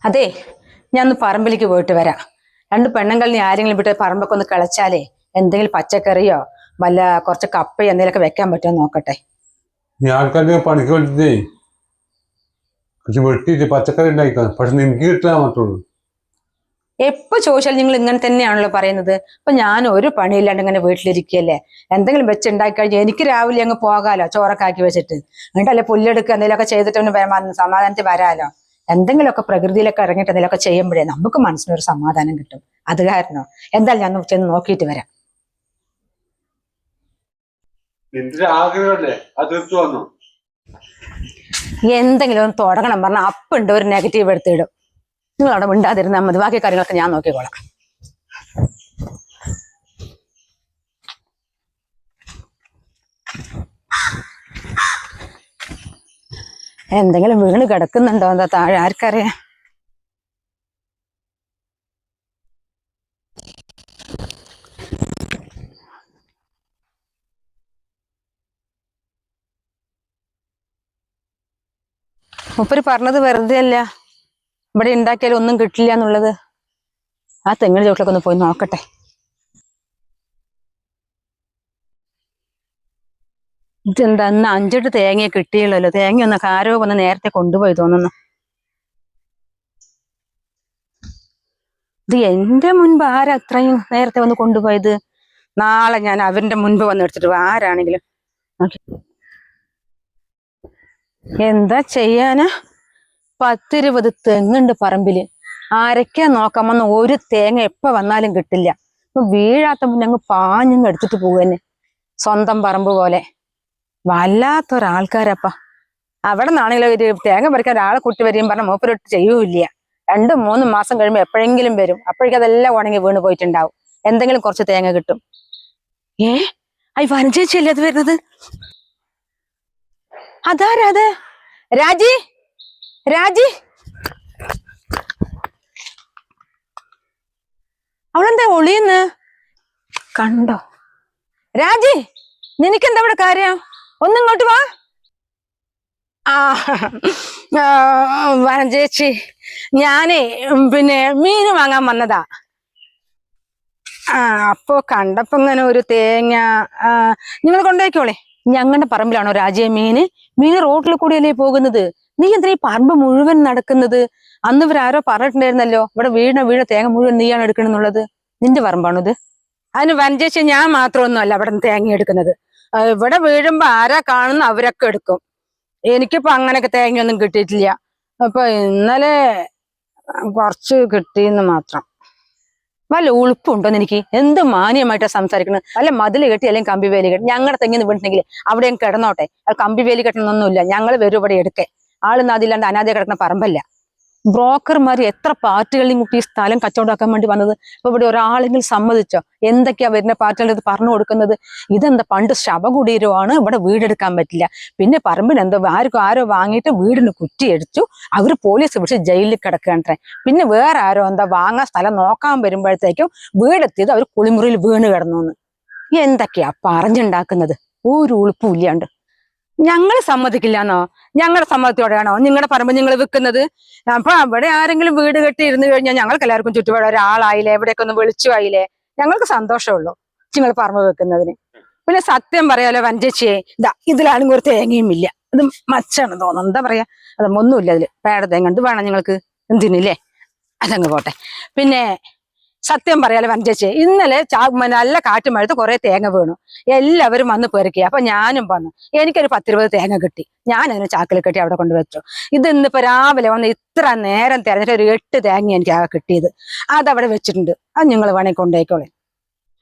അതെ, ഞാൻ ഒന്ന് പറമ്പിലേക്ക് പോയിട്ട് വരാം. രണ്ട് പെണ്ണുങ്ങളിനെ ആരെങ്കിലും വിട്ട് പറമ്പൊക്കെ ഒന്ന് കിളച്ചാലേ എന്തെങ്കിലും പച്ചക്കറിയോ വല്ല കുറച്ച് കപ്പയോ എന്തെങ്കിലുമൊക്കെ വെക്കാൻ പറ്റുമോ നോക്കട്ടെ. ആൾക്കാർക്ക് പണിക്ക് വേണ്ടിട്ടേ കുറച്ച് വെട്ടിയിട്ട് പച്ചക്കറി ഉണ്ടായിക്കാം. പക്ഷെ എനിക്ക് കിട്ടാൻ പറ്റുള്ളൂ. എപ്പോ ചോദിച്ചാൽ നിങ്ങൾ ഇങ്ങനെ തന്നെയാണല്ലോ പറയുന്നത്. അപ്പൊ ഞാൻ ഒരു പണിയില്ലാണ്ട് ഇങ്ങനെ വീട്ടിലിരിക്കുകയല്ലേ. എന്തെങ്കിലും വെച്ചുണ്ടാക്കി കഴിഞ്ഞാൽ എനിക്ക് രാവിലെ അങ്ങ് പോകാലോ, ചോറൊക്കെ ആക്കി വെച്ചിട്ട്. എന്നിട്ടല്ലേ പുല്ലെടുക്കുക എന്തെങ്കിലുമൊക്കെ ചെയ്തിട്ട് സമാധാനത്തിൽ വരാലോ. എന്തെങ്കിലുമൊക്കെ പ്രകൃതിയിലൊക്കെ ഇറങ്ങിയിട്ട് എന്തെങ്കിലുമൊക്കെ ചെയ്യുമ്പോഴേ നമുക്ക് മനസ്സിനൊരു സമാധാനം കിട്ടും. അത് കാരണം എന്തായാലും ഞാൻ ചെന്ന് നോക്കിയിട്ട് വരാം. എന്തെങ്കിലും ഒന്ന് തുടങ്ങണം പറഞ്ഞാൽ അപ്പുണ്ട് ഒരു നെഗറ്റീവ് എടുത്തിടും. നിങ്ങൾ അവിടെ മിണ്ടാതിരുന്നാൽ മതി, ബാക്കി കാര്യങ്ങളൊക്കെ ഞാൻ നോക്കിക്കോളാം. എന്തെങ്കിലും വീണ് കിടക്കുന്നുണ്ടോ എന്താ താഴെ, ആർക്കറിയാം. മൂപ്പര് പറഞ്ഞത് വെറുതെ അല്ല, ഇവിടെ ഉണ്ടാക്കിയാലും ഒന്നും കിട്ടില്ല എന്നുള്ളത്. ആ തെങ്ങിന് ചോട്ടിലൊക്കെ ഒന്ന് പോയി നോക്കട്ടെ. ഇതെന്താ ഇന്ന് 5 തേങ്ങയെ കിട്ടിയുള്ളല്ലോ. തേങ്ങ ഒന്നൊക്കെ ആരോ വന്ന് നേരത്തെ കൊണ്ടുപോയി തോന്നുന്നു. ഇത് എന്റെ മുൻപ് ആരാ അത്രയും നേരത്തെ വന്ന് കൊണ്ടുപോയത്? നാളെ ഞാൻ അവരുടെ മുൻപ് വന്ന് എടുത്തിട്ട് ആരാണെങ്കിലും. എന്താ ചെയ്യാനാ, 10-20 തെങ്ങുണ്ട് പറമ്പില്. ആരൊക്കെയാ നോക്കാൻ വന്ന ഒരു തേങ്ങ എപ്പ വന്നാലും കിട്ടില്ല. വീഴാത്ത മുന്നേ അങ്ങ് പാഞ്ഞങ്ങ് എടുത്തിട്ട് പോവുകന്നെ. സ്വന്തം പറമ്പ് പോലെ. വല്ലാത്തൊരാൾക്കാരപ്പ. അവിടെ നിന്നാണെങ്കിലും ഒരു തേങ്ങ പറിക്കാൻ ഒരാളെ കൂട്ടി വരികയും പറഞ്ഞ മൂപ്പരൊട്ട് ചെയ്യൂല്ല. 2-3 മാസം കഴിയുമ്പോൾ എപ്പോഴെങ്കിലും വരും. അപ്പോഴേക്കും അതെല്ലാം ഉണങ്ങി വീണ് പോയിട്ടുണ്ടാവും. എന്തെങ്കിലും കുറച്ച് തേങ്ങ കിട്ടും. വനജേച്ചിയല്ലേ അത് വരുന്നത്? അതാരാ അത്? രാജി, രാജി, അവളെന്താ ഒളിയുന്ന് കണ്ടോ? രാജി, നിനക്കെന്താ ഇവിടെ കാര്യം? ഒന്നിങ്ങോട്ട് വാ. ചേച്ചി, ഞാനേ പിന്നെ മീന് വാങ്ങാൻ വന്നതാ. അപ്പൊ കണ്ടപ്പോ ഇങ്ങനെ ഒരു തേങ്ങ നിങ്ങൾ കൊണ്ടുപോയിക്കോളെ. ഞങ്ങളുടെ പറമ്പിലാണോ രാജയെ മീന്? മീന് റോഡിൽ കൂടിയല്ലേ പോകുന്നത്. നീ എന്തിനാ ഈ പറമ്പ് മുഴുവൻ നടക്കുന്നത്? അന്ന് ഇവരാരോ പറഞ്ഞിട്ടുണ്ടായിരുന്നല്ലോ, ഇവിടെ വീണ തേങ്ങ മുഴുവൻ നീയാണ് എടുക്കണെന്നുള്ളത്. നിന്റെ പറമ്പാണോ ഇത്? അതിന് വനജേച്ചി, ഞാൻ മാത്രമൊന്നും അല്ല ഇവിടെ തേങ്ങ എടുക്കുന്നത്. ഇവിടെ വീഴുമ്പോ ആരാ കാണുന്ന അവരൊക്കെ എടുക്കും. എനിക്കിപ്പോ അങ്ങനെയൊക്കെ തേങ്ങയൊന്നും കിട്ടിയിട്ടില്ല. അപ്പൊ ഇന്നലെ കുറച്ച് കിട്ടിയെന്ന് മാത്രം. വല്ല ഉളുപ്പുണ്ടോ എനിക്ക്? എന്ത് മാന്യമായിട്ടാ സംസാരിക്കുന്നത്. വല്ല മതില് കെട്ടി അല്ലെങ്കിൽ കമ്പി വേലി കെട്ടി. ഞങ്ങളുടെ തെങ്ങിന്ന് വീണിട്ടുണ്ടെങ്കിൽ അവിടെ കിടന്നോട്ടെ. അത് കമ്പി വേലി കെട്ടണമെന്നൊന്നുമില്ല. ഞങ്ങൾ വരും ഇവിടെ എടുക്കേ. ആളൊന്നും അതില്ലാണ്ട് അനാഥ കിടക്കുന്ന പറമ്പല്ല. ബ്രോക്കർമാർ എത്ര പാർട്ടികളിലും കുട്ടി സ്ഥലം കച്ചവടമാക്കാൻ വേണ്ടി വന്നത്. ഇപ്പൊ ഇവിടെ ഒരാളെങ്കിലും സമ്മതിച്ചോ? എന്തൊക്കെയാ വരുന്ന പാർട്ടികളുടെ പറഞ്ഞു കൊടുക്കുന്നത്? ഇതെന്താ പണ്ട് ശവകുടീരമാണ്, ഇവിടെ വീടെടുക്കാൻ പറ്റില്ല. പിന്നെ പറമ്പിന് എന്തോ ആരോ വാങ്ങിയിട്ട് വീടിന് കുറ്റിയടിച്ചു. അവര് പോലീസ് പിടിച്ച് ജയിലിൽ കിടക്കുകയാണത്രേ. പിന്നെ വേറെ ആരോ എന്താ വാങ്ങാൻ സ്ഥലം നോക്കാൻ വരുമ്പോഴത്തേക്കും വീടെത്തിയത് അവർ കുളിമുറിയിൽ വീണ് കിടന്നു. എന്തൊക്കെയാ പറഞ്ഞുണ്ടാക്കുന്നത്? ഒരു ഉളുപ്പും ഇല്ലാണ്ട്. ഞങ്ങൾ സമ്മതിക്കില്ലാന്നോ? ഞങ്ങളുടെ സമ്മതത്തോടെയാണോ നിങ്ങളുടെ പറമ്പ് നിങ്ങൾ വിൽക്കുന്നത്? അപ്പൊ അവിടെ ആരെങ്കിലും വീട് കെട്ടി ഇരുന്ന് കഴിഞ്ഞാൽ ഞങ്ങൾക്ക് എല്ലാവർക്കും ചുറ്റുപാട് ഒരാളായില്ലേ, എവിടെയൊക്കെ ഒന്ന് വിളിച്ചു ആയില്ലേ, ഞങ്ങൾക്ക് സന്തോഷമുള്ളൂ നിങ്ങൾ പറമ്പ് വെക്കുന്നതിന്. പിന്നെ സത്യം പറയാലോ വനജേച്ചിയെ, ഇതിലാണെങ്കിൽ ഒരു തേങ്ങയും ഇല്ല. ഇത് മച്ചാണ് തോന്നുന്നു. എന്താ പറയാ, ഒന്നുമില്ല അതില്. പേട തേങ്ങ എന്ത് വേണം നിങ്ങൾക്ക്? എന്തിനില്ലേ? അതങ്ങ് പോട്ടെ. പിന്നെ സത്യം പറയാലോ വനജേച്ചിയെ, ഇന്നലെ നല്ല കാറ്റുമഴത്ത് കുറെ തേങ്ങ വീണു. എല്ലാവരും വന്ന് പെറുക്കി. അപ്പൊ ഞാനും വന്നു. എനിക്കൊരു 10-20 തേങ്ങ കിട്ടി. ഞാൻ അതിന് ചാക്കിൽ കെട്ടി അവിടെ കൊണ്ടുവച്ചു. ഇത് ഇന്നിപ്പോ രാവിലെ വന്ന് ഇത്ര നേരം തിരഞ്ഞിട്ട് ഒരു 8 തേങ്ങ എനിക്ക് കിട്ടിയത്. അതവിടെ വെച്ചിട്ടുണ്ട്. അത് നിങ്ങൾ വേണമെങ്കിൽ കൊണ്ടുപോയിക്കോളെ.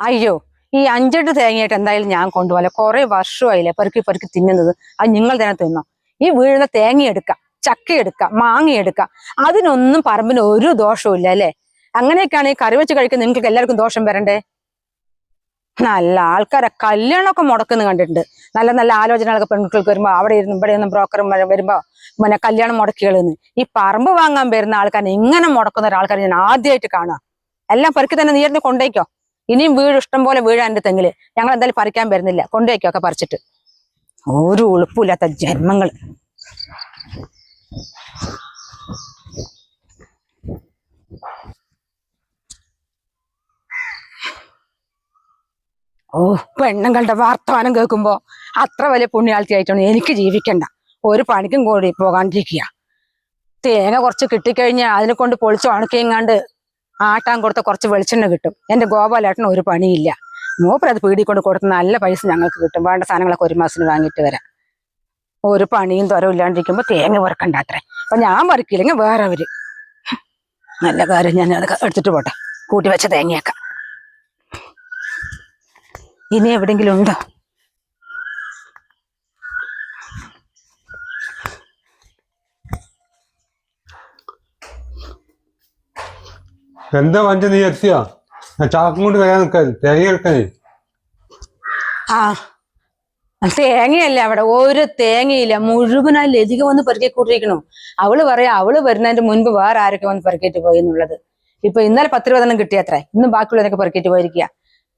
അയ്യോ, ഈ 5-8 തേങ്ങയായിട്ട് എന്തായാലും ഞാൻ കൊണ്ടുപോകല. കുറെ വർഷമായില്ലേ പെറുക്കി തിന്നുന്നത്. അത് നിങ്ങൾ തന്നെ തിന്നോ. ഈ വീഴുന്ന തേങ്ങ എടുക്കാം, ചക്ക എടുക്കാം, മാങ്ങ എടുക്കാം. അതിനൊന്നും പറമ്പിന് ഒരു ദോഷവും ഇല്ല അല്ലേ? അങ്ങനെയൊക്കെയാണ് ഈ കറി വെച്ച് കഴിക്കുന്ന നിങ്ങൾക്ക് എല്ലാവർക്കും ദോഷം വരണ്ടേ? നല്ല ആൾക്കാരെ കല്യാണമൊക്കെ മുടക്കുന്ന കണ്ടിട്ടുണ്ട്. നല്ല നല്ല ആലോചനകളൊക്കെ പെൺകുട്ടികൾക്ക് വരുമ്പോ അവിടെ ഇരുന്ന് ഇവിടെ ഒന്നും ബ്രോക്കർ വരുമ്പോ പിന്നെ കല്യാണം മുടക്കികളെന്ന്. ഈ പറമ്പ് വാങ്ങാൻ വരുന്ന ആൾക്കാരെ ഇങ്ങനെ മുടക്കുന്ന ഒരാൾക്കാരെ ഞാൻ ആദ്യമായിട്ട് കാണാം. എല്ലാം പെറുക്കി തന്നെ നീരിന് കൊണ്ടേക്കോ. ഇനിയും വീട് ഇഷ്ടം പോലെ വീഴാൻ എന്റെ തെങ്ങില്. ഞങ്ങൾ എന്തായാലും പറിക്കാൻ വരുന്നില്ല. കൊണ്ടുപോയിക്കോ ഒക്കെ പറിച്ചിട്ട്. ഒരു ഉളുപ്പില്ലാത്ത ജന്മങ്ങള്. പെണ്ണുങ്ങളുടെ വർത്തമാനം കേൾക്കുമ്പോ അത്ര വലിയ പുണ്യാൾത്തിയായിട്ടാണ് എനിക്ക് ജീവിക്കണ്ട. ഒരു പണിക്കും കൂടി പോകാണ്ടിരിക്കുക. തേങ്ങ കുറച്ച് കിട്ടിക്കഴിഞ്ഞാൽ അതിനെ കൊണ്ട് പൊളിച്ച് ഉണക്കിയെങ്ങാണ്ട് ആട്ടാൻ കൊടുത്ത കുറച്ച് വെളിച്ചെണ്ണ കിട്ടും. എന്റെ ഗോപാലേട്ടന് ഒരു പണിയില്ല. മൂപ്പരത് പീടിക്കൊണ്ട് കൊടുത്ത് നല്ല പൈസ ഞങ്ങൾക്ക് കിട്ടും. വേണ്ട സാധനങ്ങളൊക്കെ ഒരു മാസത്തിന് വാങ്ങിയിട്ട് വരാം. ഒരു പണിയും തൊരവും ഇല്ലാണ്ടിരിക്കുമ്പോ തേങ്ങ വറുക്കണ്ടാത്രേ. അപ്പൊ ഞാൻ വറുക്കില്ലെങ്കിൽ വേറെ അവര്. നല്ല കാര്യം, ഞാൻ അത് എടുത്തിട്ട് പോട്ടെ. കൂട്ടി വെച്ച തേങ്ങയൊക്കെ ഇനി എവിടെങ്കിലും ഉണ്ടോ? എന്താ വഞ്ച നീ എത്തിയാ? ഞാൻ ചാക്കും കൊണ്ട് വരാൻ നിൽക്കാൻ തേങ്ങ എടുക്കാനേ. ആ തേങ്ങയല്ല, അവിടെ ഒരു തേങ്ങയില്ല. മുഴുവനായി ലതിക വന്ന് പെറുക്കിക്കൂട്ടിരിക്കണു. അവള് പറയാ അവള് വരുന്നതിന്റെ മുൻപ് വേറെ ആരൊക്കെ വന്ന് പെറുക്കിയിട്ട് പോയി എന്നുള്ളത്. ഇപ്പൊ ഇന്നലെ 10-20 കിട്ടിയത്രേ. ഇന്നും ബാക്കിയുള്ളതൊക്കെ പെറുക്കിയിട്ട് പോയിരിക്കുക.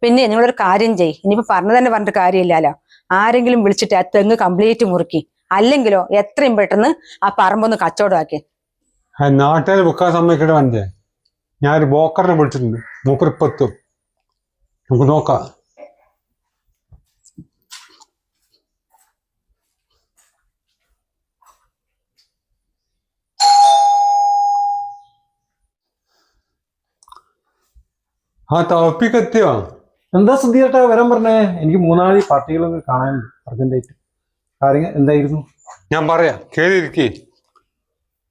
പിന്നെ നിങ്ങളൊരു കാര്യം ചെയ്യ്. ഇനിയിപ്പോ തന്നെ പറഞ്ഞിട്ട് കാര്യമില്ലല്ലോ. ആരെങ്കിലും വിളിച്ചിട്ട് ആ തെങ്ങ് കംപ്ലീറ്റ് മുറുക്കി. അല്ലെങ്കിലോ എത്രയും പെട്ടെന്ന് ആ പറമ്പൊന്ന് കച്ചവടമാക്കി. നാട്ടുകാർ വെക്കാൻ സമ്മതിക്കേണ്ട വഞ്ചേ. ഞാനൊരു ബോക്കറിനെ വിളിച്ചിട്ടുണ്ട്. മൂപ്പരിപ്പെത്തും. നമുക്ക് നോക്കാം. ആ തവപ്പിക്കെത്തിയോ? എന്താ സുധിയേട്ടാ വരാൻ പറഞ്ഞേ? എനിക്ക് 3-4 പാർട്ടികളൊക്കെ കാണാനുണ്ട് അർജന്റായിട്ട്. കാര്യങ്ങൾ എന്തായിരുന്നു? ഞാൻ പറയാം, കേറിയിരിക്കേ.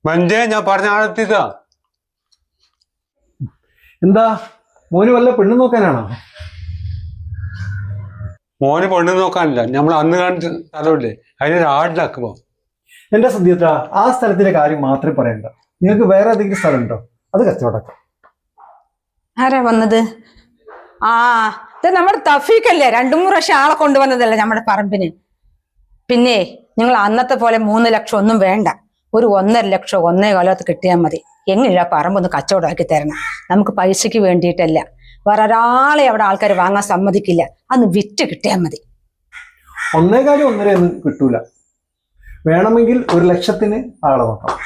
മഞ്ചേ, ഞാൻ പറഞ്ഞ ആളെത്തിയതാ. എന്താ മോന് വല്ല പെണ്ണു നോക്കാനാണോ? മോന് പെണ്ണ് നോക്കാനില്ല. നമ്മൾ അന്ന് കാണിച്ച സ്ഥലമില്ലേ, അതിനൊരു ആടിലാക്കുമ്പോ. എന്റെ സുധിയേട്ടാ, ആ സ്ഥലത്തിന്റെ കാര്യം മാത്രമേ പറയണ്ട. നിങ്ങൾക്ക് വേറെ ഏതെങ്കിലും സ്ഥലം ഉണ്ടോ? അത് കച്ചവടക്കാം. ആരാ വന്നത്? ആ ഇത് നമ്മുടെ തഫീഖല്ലേ? 2-3 പ്രാവശ്യം ആളെ കൊണ്ടുവന്നതല്ലേ നമ്മുടെ പറമ്പിന്. പിന്നെ നിങ്ങൾ അന്നത്തെ പോലെ 3 ലക്ഷം ഒന്നും വേണ്ട. ഒരു 1.5 ലക്ഷം 1.25 കിട്ടിയാൽ മതി. എങ്ങനെയുള്ള പറമ്പൊന്ന് കച്ചവടമാക്കി തരണം. നമുക്ക് പൈസക്ക് വേണ്ടിയിട്ടല്ല. വേറെ ഒരാളെ അവിടെ ആൾക്കാർ വാങ്ങാൻ സമ്മതിക്കില്ല. അന്ന് വിറ്റ് കിട്ടിയാൽ മതി. 1.25 1.5 ഒന്നും കിട്ടൂല. വേണമെങ്കിൽ 1 ലക്ഷത്തിന് ആളെ നോക്കാം.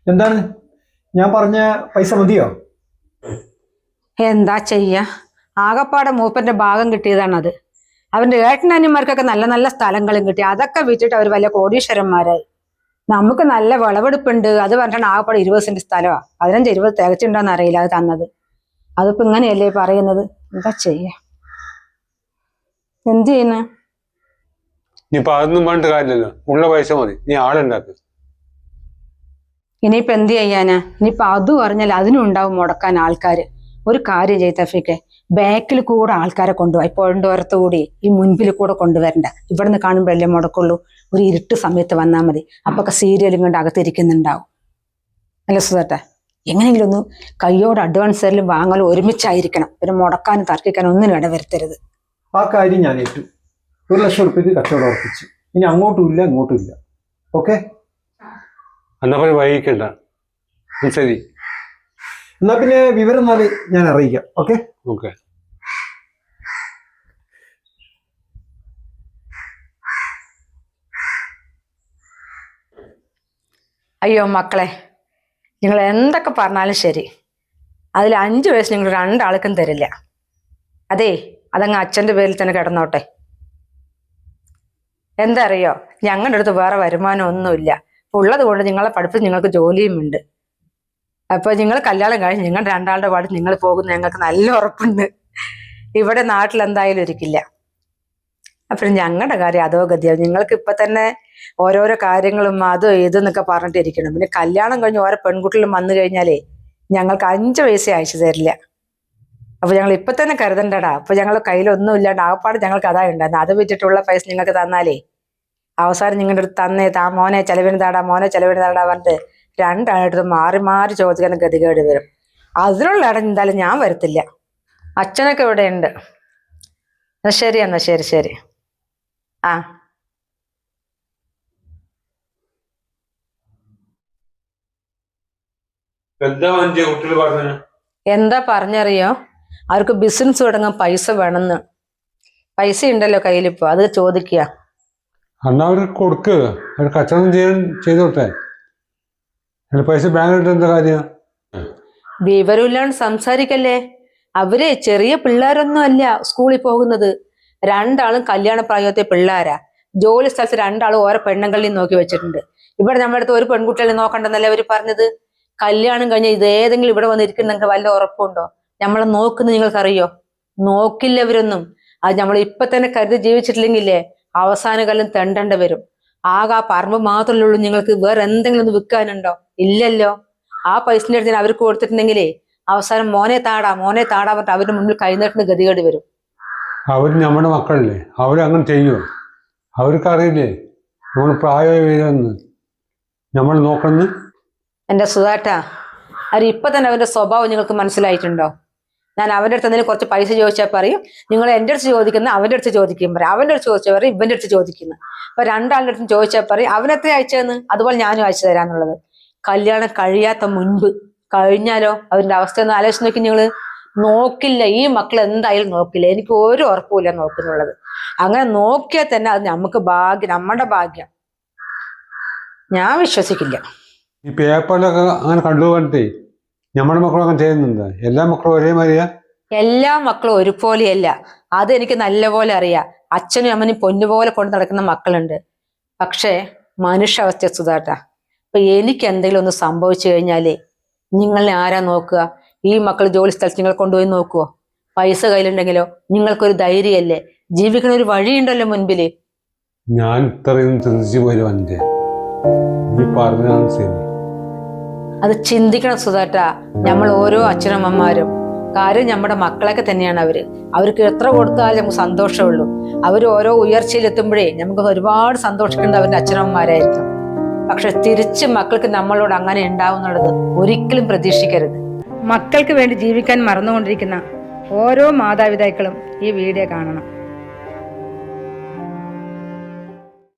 എന്താണ്, ഞാൻ പറഞ്ഞ പൈസ മതിയോ? എന്താ ചെയ്യാ, ആകപ്പാടെ മൂപ്പന്റെ ഭാഗം കിട്ടിയതാണത്. അവന്റെ ഏട്ടനന്യന്മാർക്കൊക്കെ നല്ല നല്ല സ്ഥലങ്ങളും കിട്ടി. അതൊക്കെ വിറ്റിട്ട് അവർ വലിയ കോടീശ്വരന്മാരായി. നമുക്ക് നല്ല വിളവെടുപ്പുണ്ട്. അത് പറഞ്ഞാണ് ആകപ്പാടെ 20 സെന്റ് സ്ഥലമാ. 15-20 തികച്ചുണ്ടോന്ന് അറിയില്ല അത് തന്നത്. അതിപ്പോ ഇങ്ങനെയല്ലേ പറയുന്നത്. എന്താ ചെയ്യാ, എന്ത് ചെയ്യുന്ന? ഇനിയിപ്പൊ അതൊന്നും പറഞ്ഞിട്ട് കാര്യമില്ലല്ലോ. ഉള്ള പൈസ മതി. നീ ആളുണ്ടാക്ക്. ഇനിയിപ്പോ എന്ത് ചെയ്യാനാ? ഇനിയിപ്പൊ അത് പറഞ്ഞാൽ അതിനും ഉണ്ടാവും മുടക്കാൻ ആൾക്കാര്. ഒരു കാര്യം ചെയ്ത് തഫീക്കെ, ബാക്കിൽ കൂടെ ആൾക്കാരെ കൊണ്ടുപോയി. പുഴന്തോരത്ത് കൂടി ഈ മുൻപിൽ കൂടെ കൊണ്ടുവരണ്ട. ഇവിടുന്ന് കാണുമ്പോഴല്ലേ മുടക്കുള്ളൂ. ഒരു ഇരുട്ട് സമയത്ത് വന്നാൽ മതി. അപ്പൊക്കെ സീരിയലും കൊണ്ട് അകത്തിരിക്കുന്നുണ്ടാവും. അല്ല സുധേട്ടാ, എങ്ങനെയെങ്കിലും ഒന്ന് കയ്യോട് അഡ്വാൻസ് തരലും വാങ്ങലും ഒരുമിച്ചായിരിക്കണം. പിന്നെ മുടക്കാനും തർക്കിക്കാനും ഒന്നിനും ഇടവരുത്തരുത്. ആ കാര്യം ഞാൻ ഏറ്റു. 1 ലക്ഷം ഉറുപ്പിക്ക് കച്ചവടം ഉറപ്പിച്ചു. ഇനി അങ്ങോട്ടും ഇല്ല ഇങ്ങോട്ടും ഇല്ല. ഓക്കെ, എന്നാ പോയി വൈകിക്കണ്ട. ശരി, എന്നാ പിന്നെ വിവരം എന്നാല് ഞാൻ അറിയിക്കാം. Okay okay. അയ്യോ മക്കളെ, നിങ്ങൾ എന്തൊക്കെ പറഞ്ഞാലും ശരി, അതിൽ 5 വയസ്സ് നിങ്ങൾ 2 ആൾക്കും തരില്ല. അതേ, അതങ്ങ് അച്ഛൻ്റെ പേരിൽ തന്നെ കിടന്നോട്ടെ. എന്താ അറിയോ, ഞങ്ങളുടെ അടുത്ത് വേറെ വരുമാനം ഒന്നുമില്ല. ഉള്ളത് കൊണ്ട് നിങ്ങളെ പഠിപ്പിച്ച് നിങ്ങൾക്ക് ജോലിയുമുണ്ട്. അപ്പൊ നിങ്ങൾ കല്യാണം കഴിഞ്ഞ് നിങ്ങൾ 2 ആളുടെ പാട് നിങ്ങൾ പോകുന്ന ഞങ്ങൾക്ക് നല്ല ഉറപ്പുണ്ട്. ഇവിടെ നാട്ടിൽ എന്തായാലും ഇരിക്കില്ല. അപ്പൊ ഞങ്ങളുടെ കാര്യം അതോ ഗതിയാവും. നിങ്ങൾക്ക് ഇപ്പൊ തന്നെ ഓരോരോ കാര്യങ്ങളും അതോ ഇതെന്നൊക്കെ പറഞ്ഞിട്ടിരിക്കണം. പിന്നെ കല്യാണം കഴിഞ്ഞ് ഓരോ പെൺകുട്ടികളും വന്നു കഴിഞ്ഞാലേ ഞങ്ങൾക്ക് 5 പൈസ അയച്ചു തരില്ല. അപ്പൊ ഞങ്ങൾ ഇപ്പൊ തന്നെ കരുതണ്ടടാ. അപ്പൊ ഞങ്ങൾ കയ്യിലൊന്നും ഇല്ലാണ്ട് ആകപ്പാട് ഞങ്ങൾക്ക് അതാ ഉണ്ടായിരുന്നു. അത് വിറ്റിട്ടുള്ള പൈസ നിങ്ങൾക്ക് തന്നാലേ അവസാനം നിങ്ങളുടെ അടുത്ത് തന്നേ മോനെ ചെലവിന് താടാ, മോനെ ചെലവിന് താടാ പറഞ്ഞിട്ട് 2 ആളെടുത്ത് മാറി മാറി ചോദിക്കാൻ ഗതികേട് വരും. അതിനുള്ള ഇടം എന്തായാലും ഞാൻ വരത്തില്ല. അച്ഛനൊക്കെ ഇവിടെ ഉണ്ട്. ശരി എന്നാ, ശരി ശരി. ആ എന്താ പറഞ്ഞറിയോ, അവർക്ക് ബിസിനസ് തുടങ്ങാൻ പൈസ വേണമെന്ന്. പൈസ ഉണ്ടല്ലോ കയ്യിലിപ്പോ, അത് ചോദിക്കുക. അന്നാ അവർക്ക് കൊടുക്ക്. അവർ കച്ചവടം ചെയ്തോട്ടെ. പൈസ ബാങ്കിലിട്ട് എന്താ കാര്യം? വിവരമില്ലാണ്ട് സംസാരിക്കല്ലേ. അവര് ചെറിയ പിള്ളേരൊന്നും അല്ല സ്കൂളിൽ പോകുന്നത്. രണ്ടാളും കല്യാണ പ്രായത്തെ പിള്ളേരാ. ജോലി സ്ഥലത്ത് രണ്ടാളും ഓരോ പെണ്ണുങ്ങളിലും നോക്കി വെച്ചിട്ടുണ്ട്. ഇവിടെ നമ്മുടെ അടുത്ത് ഒരു പെൺകുട്ടികളെ നോക്കണ്ടെന്നല്ലേ അവര് പറഞ്ഞത്. കല്യാണം കഴിഞ്ഞ ഇത് ഏതെങ്കിലും ഇവിടെ വന്നിരിക്കുന്ന നിങ്ങൾക്ക് വല്ല ഉറപ്പുണ്ടോ? നമ്മളെ നോക്കുന്നത് നിങ്ങൾക്കറിയോ? നോക്കില്ല ഇവരൊന്നും. അത് നമ്മൾ ഇപ്പൊ തന്നെ കരുതി ജീവിച്ചിട്ടില്ലെങ്കിലേ അവസാന കാലം തെണ്ടേണ്ട വരും. ആകെ ആ പറമ്പ് മാത്രമല്ലേ ഉള്ളൂ. നിങ്ങൾക്ക് വേറെ എന്തെങ്കിലും ഒന്ന് വിൽക്കാനുണ്ടോ? ഇല്ലല്ലോ. ആ പൈസന്റെ അടുത്ത് അവർക്ക് കൊടുത്തിട്ടുണ്ടെങ്കിലേ അവസാനം മോനെ താടാ പറഞ്ഞിട്ട് അവരുടെ മുന്നിൽ കൈനീട്ടുന്ന ഗതികേട് വരും. അവർ നമ്മുടെ മക്കളല്ലേ, അവരങ്ങനെ ചെയ്യുമോ? അവർക്കറിയില്ലേ നമ്മൾ പ്രായമായി വരുമെന്ന്, നമ്മൾ നോക്കുന്നു. എന്റെ സുധാട്ടാ, അത് ഇപ്പൊ തന്നെ അവന്റെ സ്വഭാവം നിങ്ങൾക്ക് മനസ്സിലായിട്ടുണ്ടോ? ഞാൻ അവന്റെ അടുത്ത് എന്തെങ്കിലും കുറച്ച് പൈസ ചോദിച്ചാൽ പറയും നിങ്ങൾ എന്റെ അടുത്ത് ചോദിക്കുന്ന അവന്റെ അടുത്ത് ചോദിക്കും പറയും. അവന്റെ അടുത്ത് ചോദിച്ചാൽ പറയും ഇവന്റെ അടുത്ത് ചോദിക്കുന്നു. അപ്പൊ രണ്ടാളുടെ അടുത്തും ചോദിച്ചാൽ പറയും അവനെത്ര അയച്ചതെന്ന്, അതുപോലെ ഞാനും അയച്ചു തരാന്നുള്ളത്. കല്യാണം കഴിയാത്ത മുൻപ്. കഴിഞ്ഞാലോ അവരുടെ അവസ്ഥ ഒന്ന് ആലോചിച്ച് നോക്കി നിങ്ങള്. നോക്കില്ല, ഈ മക്കൾ എന്തായാലും നോക്കില്ല. എനിക്ക് ഒരു ഉറപ്പുമില്ല നോക്കുന്നുള്ളത്. അങ്ങനെ നോക്കിയാൽ തന്നെ അത് നമുക്ക് ഭാഗ്യം, നമ്മുടെ ഭാഗ്യം. ഞാൻ വിശ്വസിക്കില്ല. ഈ പേപ്പറിലൊക്കെ അങ്ങനെ കണ്ടു കണ്ടേ നമ്മുടെ മക്കളും അങ്ങനെ ചെയ്യുന്നുണ്ട്. എല്ലാ മക്കളും ഒരേ മാതിരിയാ? എല്ലാ മക്കളും ഒരുപോലെയല്ല. അത് എനിക്ക് നല്ലപോലെ അറിയാം. അച്ഛനും അമ്മനും പൊന്നുപോലെ കൊണ്ട് നടക്കുന്ന മക്കളുണ്ട്. പക്ഷേ മനുഷ്യാവസ്ഥ സുധാട്ടാ, ഇപ്പൊ എനിക്ക് എന്തെങ്കിലും ഒന്ന് സംഭവിച്ചു കഴിഞ്ഞാലേ നിങ്ങളെ ആരാ നോക്കുക? ഈ മക്കൾ ജോലി സ്ഥലത്ത് നിങ്ങൾ കൊണ്ടുപോയി നോക്കുവോ? പൈസ കയ്യിലുണ്ടെങ്കിലോ നിങ്ങൾക്കൊരു ധൈര്യമല്ലേ, ജീവിക്കുന്ന ഒരു വഴിയുണ്ടല്ലോ മുൻപില്. ഞാൻ ഇത്രയും ചിന്തിച്ചു പോയി വന്നേ, നീ പറഞ്ഞാണ് ശരി. അത് ചിന്തിക്കണം സുധാട്ടാ. നമ്മൾ ഓരോ അച്ഛനമ്മമാരും കാര്യം നമ്മുടെ മക്കളൊക്കെ തന്നെയാണ് അവർക്ക് എത്ര കൊടുത്താലും നമുക്ക് സന്തോഷമുള്ളൂ. അവർ ഓരോ ഉയർച്ചയിലെത്തുമ്പോഴേ നമുക്ക് ഒരുപാട് സന്തോഷിക്കുന്നത് അവരുടെ അച്ഛനമ്മമാരായിരിക്കും. പക്ഷെ തിരിച്ച് മക്കൾക്ക് നമ്മളോട് അങ്ങനെ ഉണ്ടാവുന്നുള്ളത് ഒരിക്കലും പ്രതീക്ഷിക്കരുത്. മക്കൾക്ക് വേണ്ടി ജീവിക്കാൻ മറന്നുകൊണ്ടിരിക്കുന്ന ഓരോ മാതാപിതാക്കളും ഈ വീഡിയോ കാണണം.